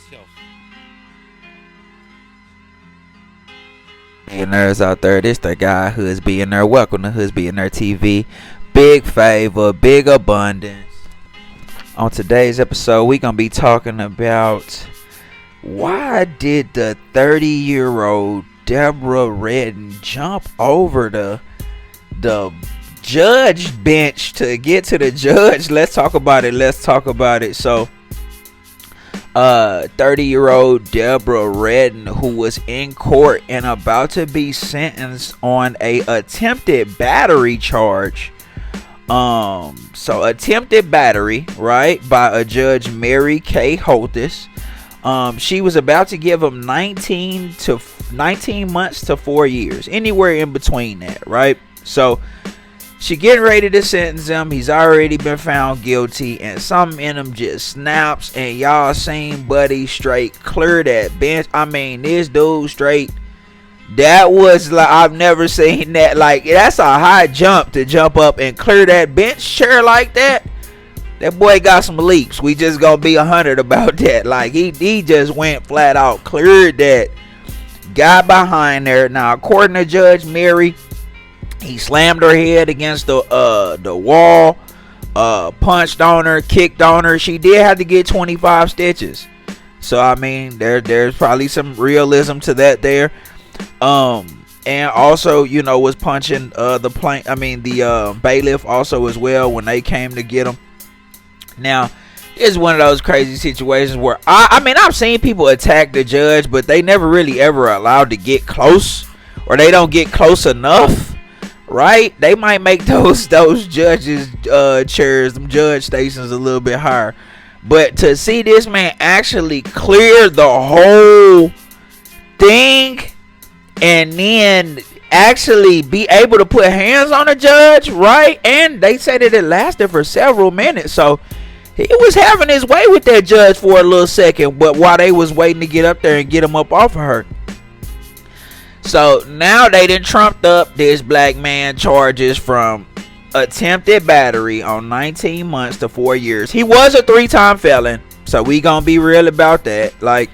yourself. Billionaires out there, this the guy who's Billionaire. Welcome to Who's Billionaire TV. Big favor, big abundance. On today's episode, we're gonna be talking about why did the 30-year-old Deobra Redden jump over the judge bench to get to the judge. Let's talk about it. So 30-year-old Deobra Redden, who was in court and about to be sentenced on a attempted battery charge. So attempted battery, right, by a Judge Mary K. Holtis. She was about to give him 19 months to 4 years, anywhere in between that, right? So she getting ready to sentence him. He's already been found guilty, and something in him just snaps. And y'all seen Buddy straight clear that bench. I mean, this dude straight. That was like, I've never seen that. Like, that's a high jump to jump up and clear that bench chair like that. That boy got some leaps. We just gonna be 100 about that. Like, he just went flat out, cleared that. Got behind there. Now, according to Judge Mary, he slammed her head against the wall, punched on her, kicked on her. She did have to get 25 stitches. So I mean, there's probably some realism to that there. And also, you know, was punching the bailiff also as well when they came to get him. Now, it's one of those crazy situations where I mean, I've seen people attack the judge, but they never really ever allowed to get close, or they don't get close enough, right? They might make those judges chairs, them judge stations, a little bit higher. But to see this man actually clear the whole thing and then actually be able to put hands on a judge, right? And they say that it lasted for several minutes. So he was having his way with that judge for a little second, but while they was waiting to get up there and get him up off of her. So now they done trumped up this black man charges from attempted battery on 19 months to 4 years. He was a 3-time felon, so we gonna be real about that. Like,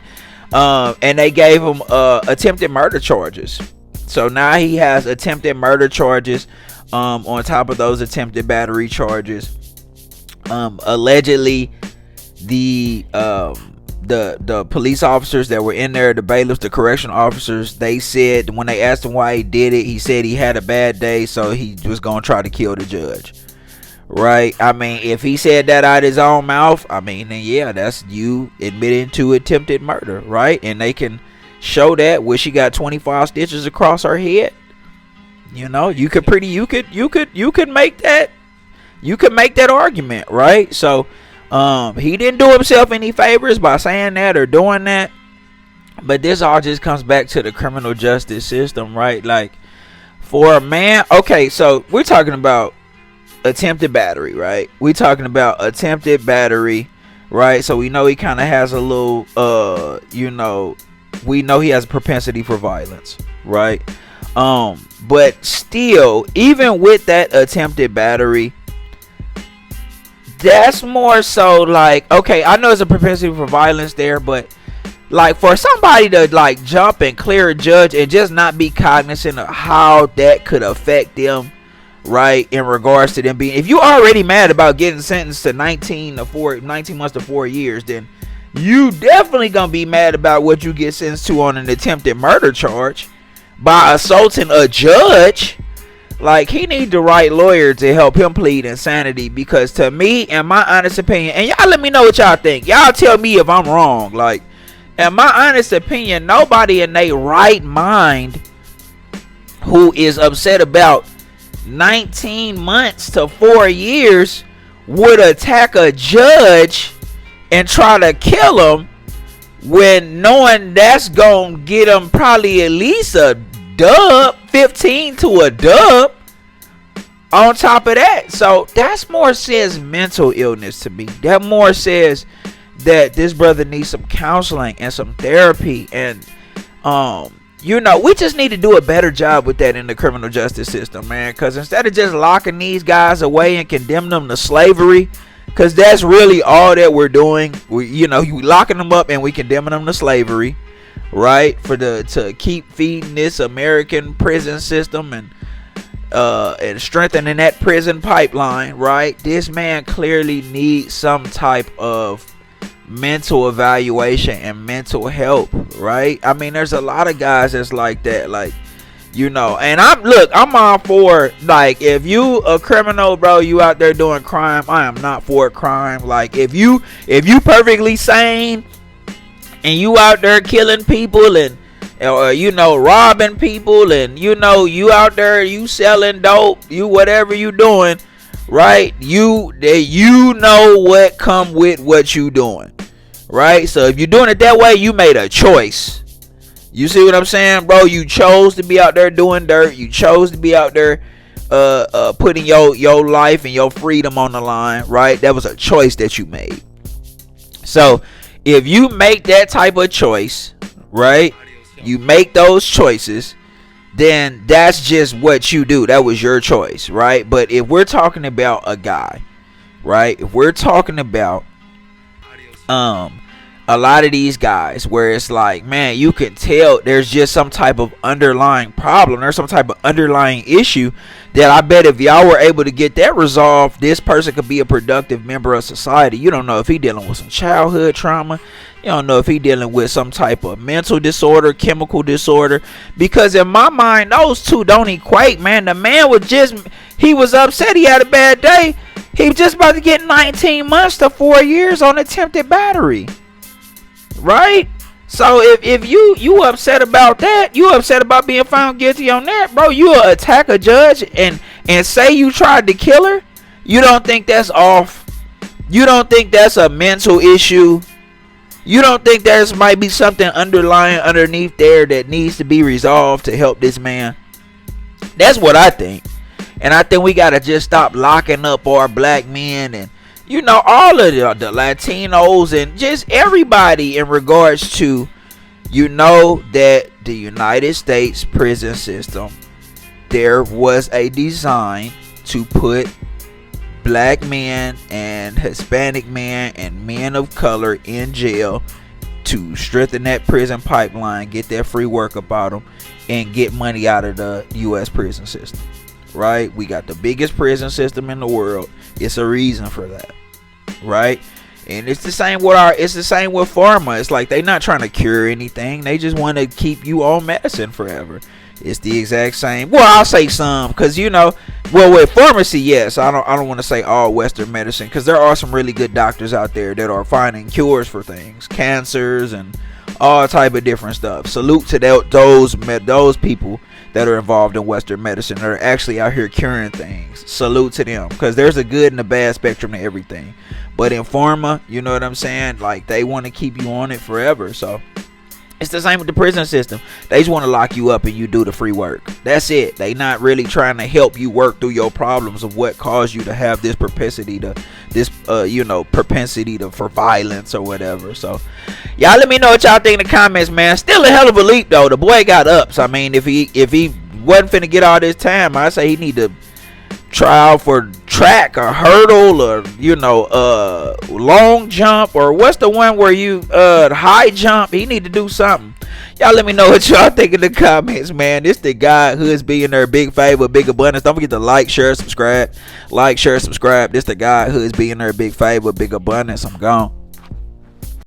and they gave him attempted murder charges. So now he has attempted murder charges on top of those attempted battery charges. Allegedly, the police officers that were in there, the bailiffs, the correctional officers, they said when they asked him why he did it, he said he had a bad day, so he was gonna try to kill the judge. Right? I mean, if he said that out of his own mouth, I mean, then yeah, that's you admitting to attempted murder, right? And they can show that where she got 25 stitches across her head. You know, you could make that. You could make that argument, right? So he didn't do himself any favors by saying that or doing that. But this all just comes back to the criminal justice system, right? Like, for a man, okay, so we're talking about attempted battery, right? We're talking about attempted battery, right? So we know he kind of has a little we know he has a propensity for violence, right? But still, even with that attempted battery, that's more so like, okay, I know it's a propensity for violence there, but like for somebody to like jump and clear a judge and just not be cognizant of how that could affect them, right, in regards to them being, if you already mad about getting sentenced to 19 months to 4 years, then you definitely gonna be mad about what you get sentenced to on an attempted murder charge by assaulting a judge. Like, he need the right lawyer to help him plead insanity, because to me, in my honest opinion, and y'all let me know what y'all think, y'all tell me if I'm wrong, like, in my honest opinion, nobody in their right mind who is upset about 19 months to 4 years would attack a judge and try to kill him, when knowing that's gonna get him probably at least a dub, 15 to a dub on top of that. So that's more says mental illness to me. That more says that this brother needs some counseling and some therapy, and you know, we just need to do a better job with that in the criminal justice system, man. Because instead of just locking these guys away and condemning them to slavery, because that's really all that we're doing. You locking them up and we condemning them to slavery, right? To keep feeding this American prison system and strengthening that prison pipeline, right? This man clearly needs some type of mental evaluation and mental help, right? I mean, there's a lot of guys that's like that, like, and I'm all for, like, if you a criminal, bro, you out there doing crime, I am not for crime. Like, if you perfectly sane and you out there killing people and robbing people, and you out there, you selling dope, you whatever you doing, right? You know what come with what you doing, right? So if you're doing it that way, you made a choice. You see what I'm saying, bro? You chose to be out there doing dirt. You chose to be out there putting your life and your freedom on the line, right? That was a choice that you made. So if you make that type of choice, right? You make those choices, then that's just what you do. That was your choice, right? But if we're talking about a guy, right? If we're talking about a lot of these guys where it's like, man, you can tell there's just some type of underlying problem. There's some type of underlying issue that I bet if y'all were able to get that resolved, this person could be a productive member of society. You don't know if he dealing with some childhood trauma. You don't know if he dealing with some type of mental disorder, chemical disorder. Because in my mind, those two don't equate, man. The man he was upset. He had a bad day. He was just about to get 19 months to 4 years on attempted battery. Right? So if you upset about that, you upset about being found guilty on that, bro, you attack a judge and say you tried to kill her. You don't think that's off? You don't think that's a mental issue? You don't think there's might be something underlying underneath there that needs to be resolved to help this man? That's what I think. And I think we gotta just stop locking up our black men and all of the Latinos and just everybody in regards to, that the United States prison system, there was a design to put black men and Hispanic men and men of color in jail to strengthen that prison pipeline, get that free work about them, and get money out of the U.S. prison system. Right? We got the biggest prison system in the world. It's a reason for that, right? And it's the same with pharma. It's like they not trying to cure anything. They just want to keep you on medicine forever. It's the exact same. Well, I'll say some, because with pharmacy, yes. I don't want to say all Western medicine, because there are some really good doctors out there that are finding cures for things, cancers and all type of different stuff. Salute to those people that are involved in Western medicine that are actually out here curing things. Salute to them, because there's a good and a bad spectrum to everything. But in pharma, you know what I'm saying? Like, they want to keep you on it forever. So it's the same with the prison system. They just want to lock you up and you do the free work. That's it. They not really trying to help you work through your problems of what caused you to have this propensity for violence or whatever. So y'all let me know what y'all think in the comments, man. Still a hell of a leap though. The boy got ups. I mean, if he wasn't finna get all this time, I say he need to try out for track or hurdle or long jump, or what's the one where you high jump. He need to do something. Y'all let me know what y'all think in the comments, man. This the guy Hoods being there, big favor, big abundance. Don't forget to like, share, subscribe. This the guy Hoods being there, big favor, big abundance. I'm gone.